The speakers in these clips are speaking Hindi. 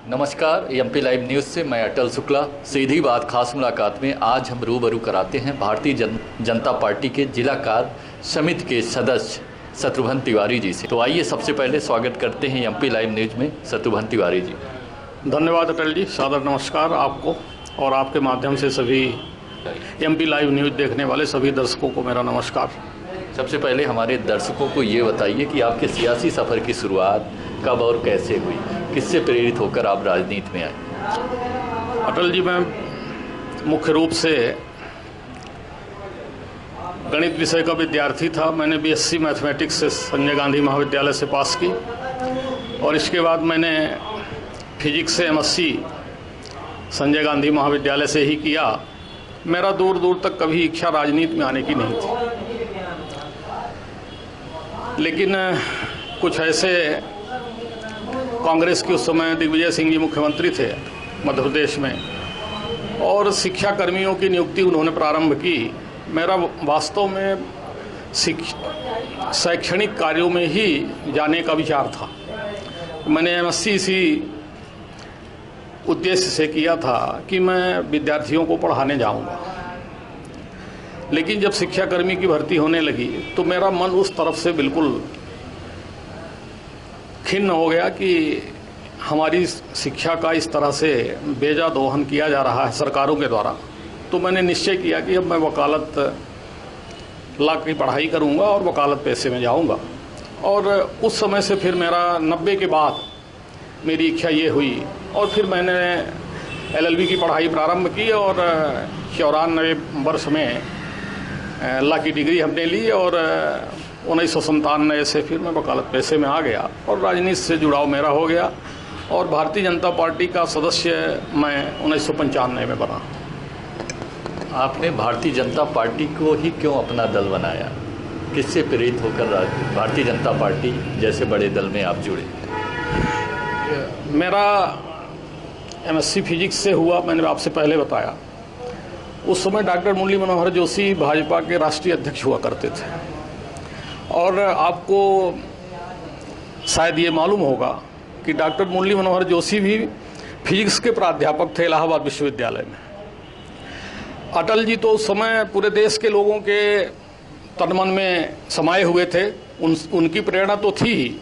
नमस्कार, एमपी लाइव न्यूज़ से मैं अटल शुक्ला। सीधी बात खास मुलाकात में आज हम रूबरू कराते हैं भारतीय जनता पार्टी के जिला कार्य समिति के सदस्य शत्रुघ्न तिवारी जी से। तो आइए सबसे पहले स्वागत करते हैं एमपी लाइव न्यूज़ में शत्रुघ्न तिवारी जी। धन्यवाद अटल जी, सादर नमस्कार आपको और आपके माध्यम से सभी एमपी लाइव न्यूज़ देखने वाले सभी दर्शकों को मेरा नमस्कार। सबसे पहले हमारे दर्शकों को ये बताइए कि आपके सियासी सफ़र की शुरुआत कब और कैसे हुई, किससे प्रेरित होकर आप राजनीति में आए? अटल जी, मैं मुख्य रूप से गणित विषय का विद्यार्थी था। मैंने बीएससी मैथमेटिक्स से संजय गांधी महाविद्यालय से पास की और इसके बाद मैंने फिजिक्स से एमएससी संजय गांधी महाविद्यालय से ही किया। मेरा दूर दूर तक कभी इच्छा राजनीति में आने की नहीं थी, लेकिन कुछ ऐसे कांग्रेस के उस समय दिग्विजय सिंह जी मुख्यमंत्री थे मध्य प्रदेश में और शिक्षा कर्मियों की नियुक्ति उन्होंने प्रारंभ की। मेरा वास्तव में शैक्षणिक कार्यों में ही जाने का विचार था। मैंने एमएससी इसी उद्देश्य से किया था कि मैं विद्यार्थियों को पढ़ाने जाऊंगा, लेकिन जब शिक्षाकर्मी की भर्ती होने लगी तो मेरा मन उस तरफ से बिल्कुल खिन्न हो गया कि हमारी शिक्षा का इस तरह से बेजा दोहन किया जा रहा है सरकारों के द्वारा। तो मैंने निश्चय किया कि अब मैं वकालत ला की पढ़ाई करूंगा और वकालत पेशे में जाऊंगा। और उस समय से फिर मेरा 90 के बाद मेरी इच्छा ये हुई और फिर मैंने एलएलबी की पढ़ाई प्रारंभ की और 94 वर्ष में ला की डिग्री हमने ली और 1997 से फिर मैं वकालत पेशे में आ गया और राजनीति से जुड़ाव मेरा हो गया और भारतीय जनता पार्टी का सदस्य मैं 1995 में बना। आपने भारतीय जनता पार्टी को ही क्यों अपना दल बनाया? किससे प्रेरित होकर भारतीय जनता पार्टी जैसे बड़े दल में आप जुड़े? मेरा एमएससी फिजिक्स से हुआ, मैंने आपसे पहले बताया। उस समय डॉक्टर मुरली मनोहर जोशी भाजपा के राष्ट्रीय अध्यक्ष हुआ करते थे और आपको शायद ये मालूम होगा कि डॉक्टर मुरली मनोहर जोशी भी फिजिक्स के प्राध्यापक थे इलाहाबाद विश्वविद्यालय में। अटल जी तो उस समय पूरे देश के लोगों के तन-मन में समाये हुए थे, उनकी प्रेरणा तो थी ही,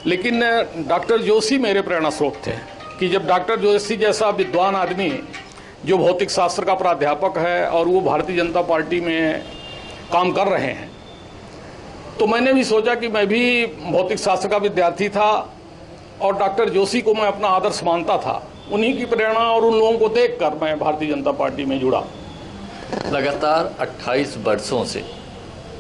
लेकिन डॉक्टर जोशी मेरे प्रेरणा स्रोत थे कि जब डॉक्टर जोशी जैसा विद्वान आदमी जो भौतिक शास्त्र का प्राध्यापक है और वो भारतीय जनता पार्टी में काम कर रहे हैं, तो मैंने भी सोचा कि मैं भी भौतिक शास्त्र का विद्यार्थी था और डॉक्टर जोशी को मैं अपना आदर्श मानता था। उन्हीं की प्रेरणा और उन लोगों को देखकर मैं भारतीय जनता पार्टी में जुड़ा। लगातार 28 वर्षों से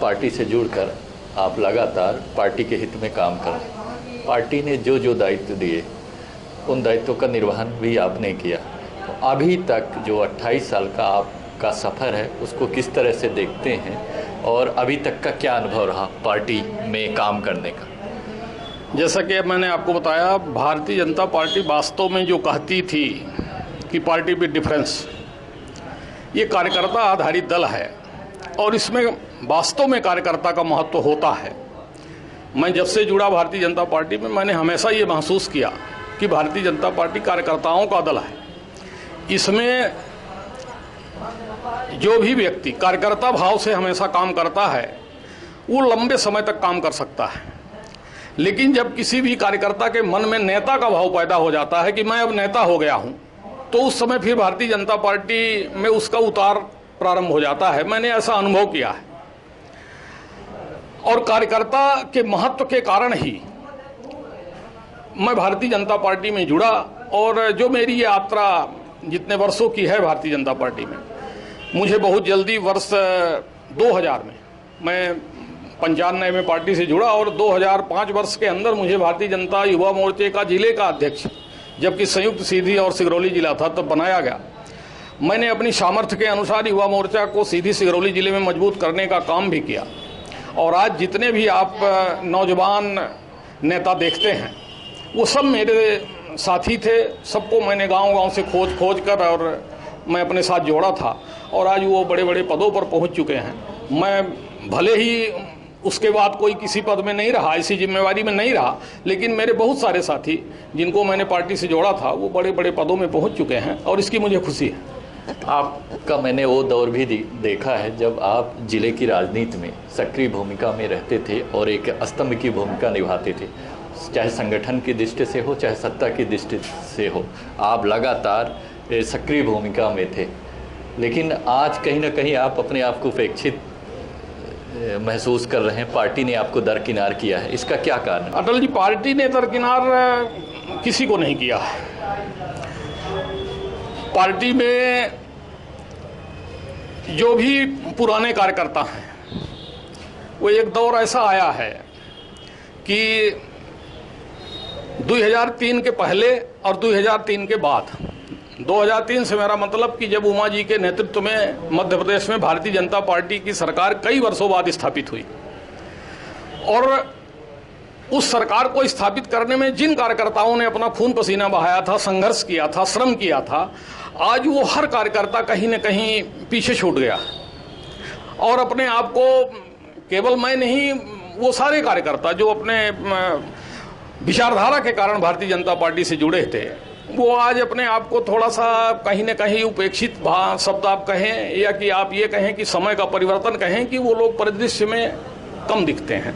पार्टी से जुड़कर आप लगातार पार्टी के हित में काम कर रहे हैं। पार्टी ने जो जो दायित्व दिए उन दायित्वों का निर्वहन भी आपने किया। तो अभी तक जो 28 साल का आपका सफ़र है उसको किस तरह से देखते हैं और अभी तक का क्या अनुभव रहा पार्टी में काम करने का? जैसा कि मैंने आपको बताया, भारतीय जनता पार्टी वास्तव में जो कहती थी कि पार्टी विद डिफरेंस, ये कार्यकर्ता आधारित दल है और इसमें वास्तव में कार्यकर्ता का महत्व होता है। मैं जब से जुड़ा भारतीय जनता पार्टी में मैंने हमेशा ये महसूस किया कि भारतीय जनता पार्टी कार्यकर्ताओं का दल है। इसमें जो भी व्यक्ति कार्यकर्ता भाव से हमेशा काम करता है वो लंबे समय तक काम कर सकता है, लेकिन जब किसी भी कार्यकर्ता के मन में नेता का भाव पैदा हो जाता है कि मैं अब नेता हो गया हूं, तो उस समय फिर भारतीय जनता पार्टी में उसका उतार प्रारंभ हो जाता है। मैंने ऐसा अनुभव किया है और कार्यकर्ता के महत्व के कारण ही मैं भारतीय जनता पार्टी में जुड़ा और जो मेरी ये यात्रा जितने वर्षों की है भारतीय जनता पार्टी में, मुझे बहुत जल्दी वर्ष 2000 में मैं 95 में पार्टी से जुड़ा और 2005 वर्ष के अंदर मुझे भारतीय जनता युवा मोर्चे का जिले का अध्यक्ष, जबकि संयुक्त सीधी और सिगरौली जिला था, तब बनाया गया। मैंने अपनी सामर्थ्य के अनुसार युवा मोर्चा को सीधी सिगरौली जिले में मजबूत करने का काम भी किया और आज जितने भी आप नौजवान नेता देखते हैं वो सब मेरे साथी थे। सबको मैंने गांव-गांव से खोज कर और मैं अपने साथ जोड़ा था और आज वो बड़े बड़े पदों पर पहुंच चुके हैं। मैं भले ही उसके बाद कोई किसी पद में नहीं रहा, इसी जिम्मेवारी में नहीं रहा, लेकिन मेरे बहुत सारे साथी जिनको मैंने पार्टी से जोड़ा था वो बड़े बड़े पदों में पहुंच चुके हैं और इसकी मुझे खुशी है। आपका मैंने वो दौर भी देखा है जब आप जिले की राजनीति में सक्रिय भूमिका में रहते थे और एक स्तंभ की भूमिका निभाते थे, चाहे संगठन की दृष्टि से हो चाहे सत्ता की दृष्टि से हो, आप लगातार सक्रिय भूमिका में थे। लेकिन आज कहीं ना कहीं आप अपने आप को उपेक्षित महसूस कर रहे हैं, पार्टी ने आपको दरकिनार किया है, इसका क्या कारण? अटल जी, पार्टी ने दरकिनार किसी को नहीं किया है। पार्टी में जो भी पुराने कार्यकर्ता हैं, वो एक दौर ऐसा आया है कि 2003 के पहले और 2003 के बाद, 2003 से मेरा मतलब कि जब उमा जी के नेतृत्व में मध्य प्रदेश में भारतीय जनता पार्टी की सरकार कई वर्षों बाद स्थापित हुई, और उस सरकार को स्थापित करने में जिन कार्यकर्ताओं ने अपना खून पसीना बहाया था, संघर्ष किया था, श्रम किया था, आज वो हर कार्यकर्ता कहीं न कहीं पीछे छूट गया। और अपने आप को, केवल मैं नहीं, वो सारे कार्यकर्ता जो अपने विचारधारा के कारण भारतीय जनता पार्टी से जुड़े थे, वो आज अपने आप को थोड़ा सा कहीं न कहीं उपेक्षित शब्द आप कहें या कि आप ये कहें कि समय का परिवर्तन कहें, कि वो लोग परिदृश्य में कम दिखते हैं।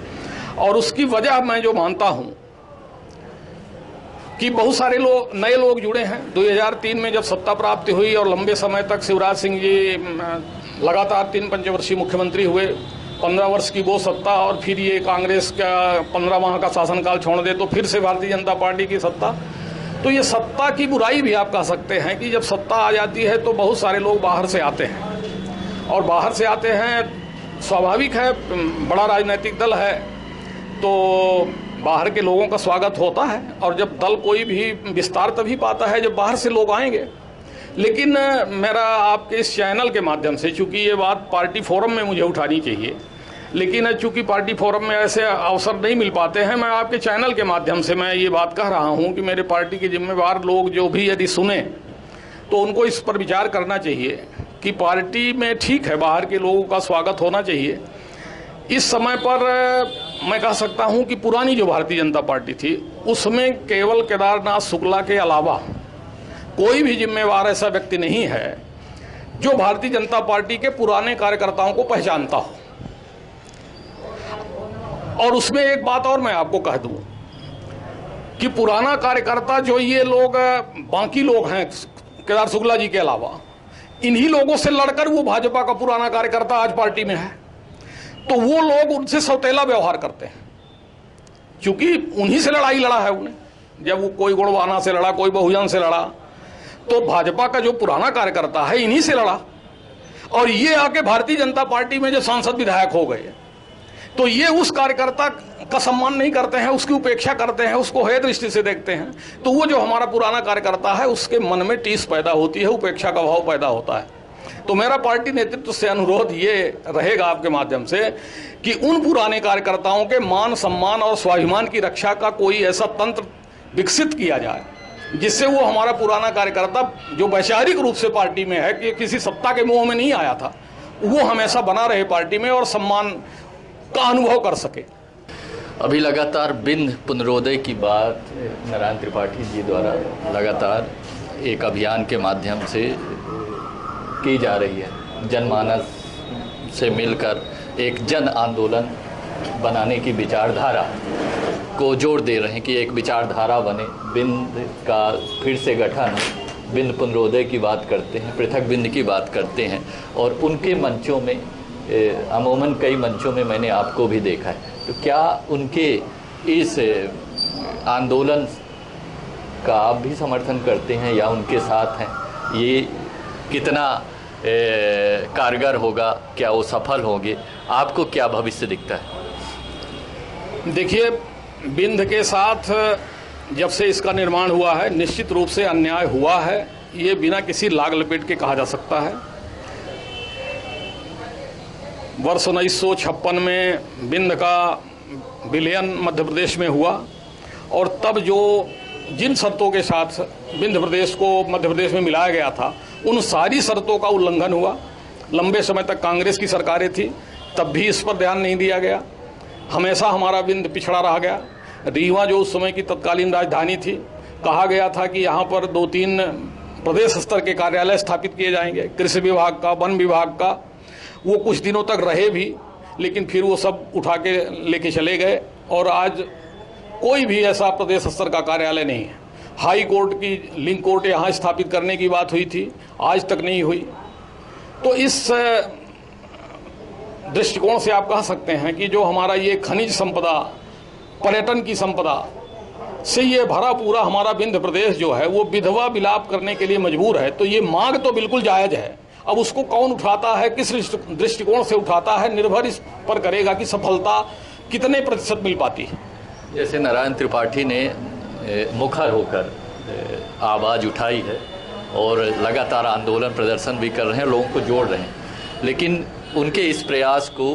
और उसकी वजह मैं जो मानता हूं कि बहुत सारे नए लोग जुड़े हैं। 2003 में जब सत्ता प्राप्ति हुई और लंबे समय तक शिवराज सिंह जी लगातार 3 पंचवर्षीय मुख्यमंत्री हुए, 15 वर्ष की वो सत्ता, और फिर ये कांग्रेस का 15 माह का शासनकाल छोड़ दे तो फिर से भारतीय जनता पार्टी की सत्ता। तो ये सत्ता की बुराई भी आप कह सकते हैं कि जब सत्ता आ जाती है तो बहुत सारे लोग बाहर से आते हैं, और बाहर से आते हैं, स्वाभाविक है, बड़ा राजनीतिक दल है तो बाहर के लोगों का स्वागत होता है, और जब दल कोई भी विस्तार तभी पाता है जब बाहर से लोग आएंगे। लेकिन मेरा आपके इस चैनल के माध्यम से, चूंकि ये बात पार्टी फोरम में मुझे उठानी चाहिए, लेकिन चूंकि पार्टी फोरम में ऐसे अवसर नहीं मिल पाते हैं, मैं आपके चैनल के माध्यम से मैं ये बात कह रहा हूँ कि मेरे पार्टी के जिम्मेवार लोग जो भी यदि सुने तो उनको इस पर विचार करना चाहिए कि पार्टी में ठीक है, बाहर के लोगों का स्वागत होना चाहिए। इस समय पर मैं कह सकता हूं कि पुरानी जो भारतीय जनता पार्टी थी उसमें केवल केदारनाथ शुक्ला के अलावा कोई भी जिम्मेवार ऐसा व्यक्ति नहीं है जो भारतीय जनता पार्टी के पुराने कार्यकर्ताओं को पहचानता हो। और उसमें एक बात और मैं आपको कह दूं कि पुराना कार्यकर्ता जो ये लोग बाकी लोग हैं केदार शुक्ला जी के अलावा, इन्हीं लोगों से लड़कर वो भाजपा का पुराना कार्यकर्ता आज पार्टी में है, तो वो लोग उनसे सौतेला व्यवहार करते हैं, क्योंकि उन्हीं से लड़ाई लड़ा है उन्हें। जब वो कोई गोड़वाना से लड़ा, कोई बहुजन से लड़ा, तो भाजपा का जो पुराना कार्यकर्ता है इन्हीं से लड़ा, और ये आके भारतीय जनता पार्टी में जो सांसद विधायक हो गए, तो ये उस कार्यकर्ता का सम्मान नहीं करते हैं, उसकी उपेक्षा करते हैं, उसको हेय दृष्टि से देखते हैं। तो वो जो हमारा पुराना कार्यकर्ता है उसके मन में टीस पैदा होती है, उपेक्षा का भाव पैदा होता है। तो मेरा पार्टी नेतृत्व से अनुरोध ये रहेगा आपके माध्यम से कि उन पुराने कार्यकर्ताओं के मान सम्मान और स्वाभिमान की रक्षा का कोई ऐसा तंत्र विकसित किया जाए जिससे वो हमारा पुराना कार्यकर्ता जो वैचारिक रूप से पार्टी में है, कि किसी सत्ता के मोह में नहीं आया था, वो हमेशा बना रहे पार्टी में और सम्मान का अनुभव कर सके। अभी लगातार बिंद पुनरोदय की बात नारायण त्रिपाठी जी द्वारा लगातार एक अभियान के माध्यम से की जा रही है। जनमानस से मिलकर एक जन आंदोलन बनाने की विचारधारा को जोड़ दे रहे हैं कि एक विचारधारा बने, बिंद का फिर से गठन, बिंद पुनरोदय की बात करते हैं, पृथक बिंद की बात करते हैं। और उनके मंचों में अमूमन कई मंचों में मैंने आपको भी देखा है, तो क्या उनके इस आंदोलन का आप भी समर्थन करते हैं या उनके साथ हैं? ये कितना कारगर होगा, क्या वो सफल होंगे, आपको क्या भविष्य दिखता है? देखिए, बिंद के साथ जब से इसका निर्माण हुआ है निश्चित रूप से अन्याय हुआ है, ये बिना किसी लाग लपेट के कहा जा सकता है। वर्ष 1956 में बिंद का विलयन मध्य प्रदेश में हुआ, और तब जिन शर्तों के साथ बिंद प्रदेश को मध्य प्रदेश में मिलाया गया था उन सारी शर्तों का उल्लंघन हुआ। लंबे समय तक कांग्रेस की सरकारें थी, तब भी इस पर ध्यान नहीं दिया गया। हमेशा हमारा विंध्य पिछड़ा रह गया। रीवा जो उस समय की तत्कालीन राजधानी थी, कहा गया था कि यहाँ पर 2-3 प्रदेश स्तर के कार्यालय स्थापित किए जाएंगे, कृषि विभाग का, वन विभाग का। वो कुछ दिनों तक रहे भी, लेकिन फिर वो सब उठा के लेके चले गए और आज कोई भी ऐसा प्रदेश स्तर का कार्यालय नहीं है। हाई कोर्ट की लिंक कोर्ट यहाँ स्थापित करने की बात हुई थी, आज तक नहीं हुई। तो इस दृष्टिकोण से आप कह सकते हैं कि जो हमारा ये खनिज संपदा, पर्यटन की संपदा से ये भरा पूरा हमारा विंध्य प्रदेश जो है वो विधवा विलाप करने के लिए मजबूर है। तो ये मांग तो बिल्कुल जायज़ है। अब उसको कौन उठाता है, किस दृष्टिकोण से उठाता है, निर्भर इस पर करेगा कि सफलता कितने प्रतिशत मिल पाती है। जैसे नारायण त्रिपाठी ने मुखर होकर आवाज़ उठाई है और लगातार आंदोलन प्रदर्शन भी कर रहे हैं, लोगों को जोड़ रहे हैं, लेकिन उनके इस प्रयास को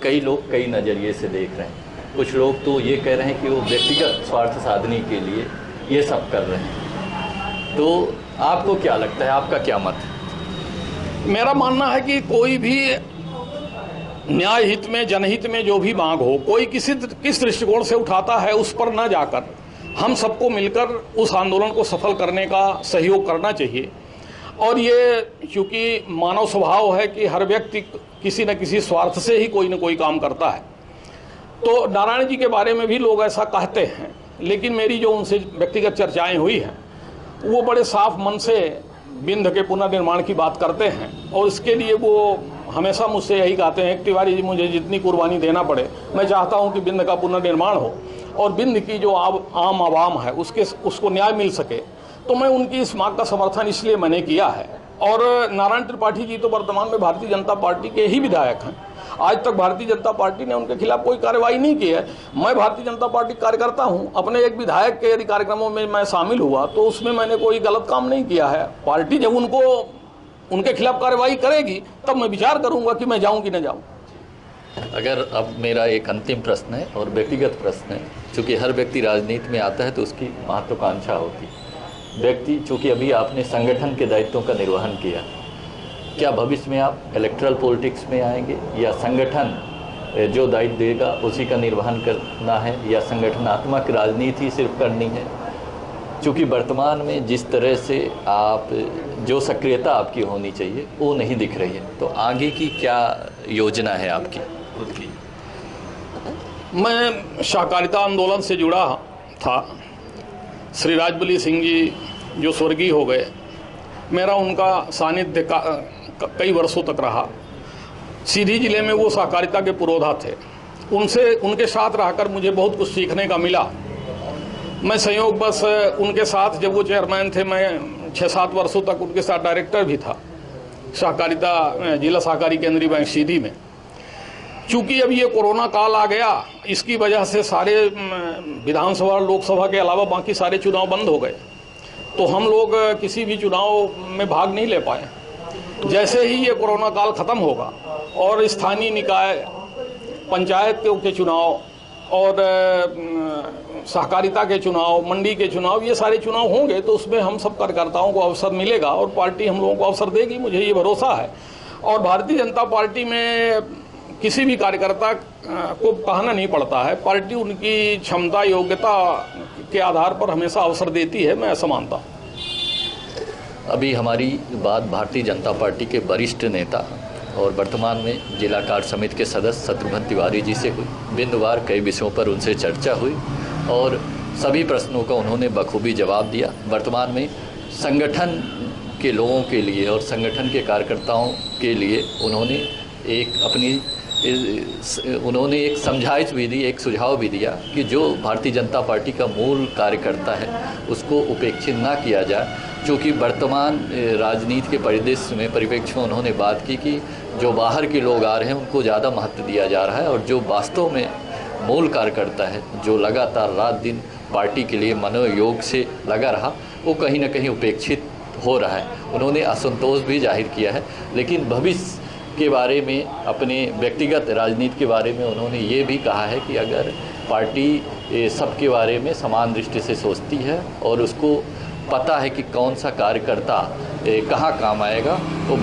कई लोग कई नज़रिए से देख रहे हैं। कुछ लोग तो ये कह रहे हैं कि वो व्यक्तिगत स्वार्थ साधने के लिए ये सब कर रहे हैं। तो आपको क्या लगता है, आपका क्या मत है? मेरा मानना है कि कोई भी न्याय हित में, जनहित में जो भी मांग हो, कोई किस दृष्टिकोण से उठाता है उस पर न जाकर हम सबको मिलकर उस आंदोलन को सफल करने का सहयोग करना चाहिए। और ये चूँकि मानव स्वभाव है कि हर व्यक्ति किसी न किसी स्वार्थ से ही कोई न कोई काम करता है। तो नारायण जी के बारे में भी लोग ऐसा कहते हैं, लेकिन मेरी जो उनसे व्यक्तिगत चर्चाएं हुई हैं वो बड़े साफ मन से विंध्य के पुनर्निर्माण की बात करते हैं और इसके लिए वो हमेशा मुझसे यही कहते हैं कि तिवारी जी, मुझे जितनी कुर्बानी देना पड़े, मैं चाहता हूं कि विंध्य का पुनर्निर्माण हो और विंध्य की जो आम आवाम है उसको न्याय मिल सके। तो मैं उनकी इस मांग का समर्थन इसलिए मैंने किया है। और नारायण त्रिपाठी जी तो वर्तमान में भारतीय जनता पार्टी के ही विधायक हैं। आज तक भारतीय जनता पार्टी ने उनके खिलाफ कोई कार्रवाई नहीं की है। मैं भारतीय जनता पार्टी कार्यकर्ता हूं, अपने एक विधायक के यदि कार्यक्रमों में मैं शामिल हुआ तो उसमें मैंने कोई गलत काम नहीं किया है। पार्टी जब उनके खिलाफ कार्रवाई करेगी तब मैं विचार करूंगा कि मैं जाऊं कि न जाऊं। अगर अब मेरा एक अंतिम प्रश्न है और व्यक्तिगत प्रश्न है, चूँकि हर व्यक्ति राजनीति में आता है तो उसकी महत्वाकांक्षा होती है। व्यक्ति, चूँकि अभी आपने संगठन के दायित्वों का निर्वहन किया, क्या भविष्य में आप इलेक्ट्रल पॉलिटिक्स में आएंगे या संगठन जो दायित्व देगा उसी का निर्वहन करना है या संगठनात्मक राजनीति सिर्फ करनी है? क्योंकि वर्तमान में जिस तरह से आप जो सक्रियता आपकी होनी चाहिए वो नहीं दिख रही है, तो आगे की क्या योजना है आपकी खुद की? मैं सहकारिता आंदोलन से जुड़ा था। श्री राजबली सिंह जी जो स्वर्गीय हो गए, मेरा उनका सानिध्य कई वर्षों तक रहा। सीधी जिले में वो सहकारिता के पुरोधा थे। उनके साथ रहकर मुझे बहुत कुछ सीखने का मिला। मैं संयोगवश उनके साथ, जब वो चेयरमैन थे, मैं 6-7 वर्षों तक उनके साथ डायरेक्टर भी था सहकारिता जिला सहकारी केंद्रीय बैंक सीधी में। चूँकि अब ये कोरोना काल आ गया, इसकी वजह से सारे विधानसभा और लोकसभा के अलावा बाकी सारे चुनाव बंद हो गए, तो हम लोग किसी भी चुनाव में भाग नहीं ले पाए। जैसे ही ये कोरोना काल ख़त्म होगा और स्थानीय निकाय, पंचायत के चुनाव और सहकारिता के चुनाव, मंडी के चुनाव, ये सारे चुनाव होंगे, तो उसमें हम सब कार्यकर्ताओं को अवसर मिलेगा और पार्टी हम लोगों को अवसर देगी, मुझे ये भरोसा है। और भारतीय जनता पार्टी में किसी भी कार्यकर्ता को कहना नहीं पड़ता है, पार्टी उनकी क्षमता, योग्यता के आधार पर हमेशा अवसर देती है, मैं ऐसा मानता हूँ। अभी हमारी बात भारतीय जनता पार्टी के वरिष्ठ नेता और वर्तमान में जिला कार्य समिति के सदस्य शत्रुघ्न तिवारी जी से हुई। बिंदुवार कई विषयों पर उनसे चर्चा हुई और सभी प्रश्नों का उन्होंने बखूबी जवाब दिया। वर्तमान में संगठन के लोगों के लिए और संगठन के कार्यकर्ताओं के लिए उन्होंने एक समझाइश भी दी, एक सुझाव भी दिया कि जो भारतीय जनता पार्टी का मूल कार्यकर्ता है उसको उपेक्षित ना किया जाए। क्योंकि वर्तमान राजनीति के परिप्रेक्ष्य में उन्होंने बात की कि जो बाहर के लोग आ रहे हैं उनको ज़्यादा महत्व दिया जा रहा है और जो वास्तव में मूल कार्यकर्ता है, जो लगातार रात दिन पार्टी के लिए मनोयोग से लगा रहा, वो कहीं ना कहीं उपेक्षित हो रहा है। उन्होंने असंतोष भी जाहिर किया है, लेकिन भविष्य के बारे में, अपने व्यक्तिगत राजनीति के बारे में उन्होंने ये भी कहा है कि अगर पार्टी सबके बारे में समान दृष्टि से सोचती है और उसको पता है कि कौन सा कार्यकर्ता कहाँ काम आएगा वो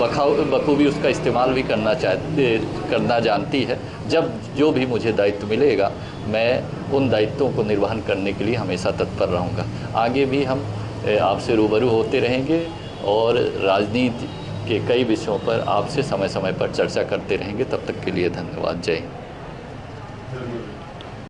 बखूबी उसका इस्तेमाल भी करना जानती है। जब जो भी मुझे दायित्व मिलेगा मैं उन दायित्वों को निर्वहन करने के लिए हमेशा तत्पर रहूँगा। आगे भी हम आपसे रूबरू होते रहेंगे और राजनीति के कई विषयों पर आपसे समय समय पर चर्चा करते रहेंगे। तब तक के लिए धन्यवाद। जय हिंद।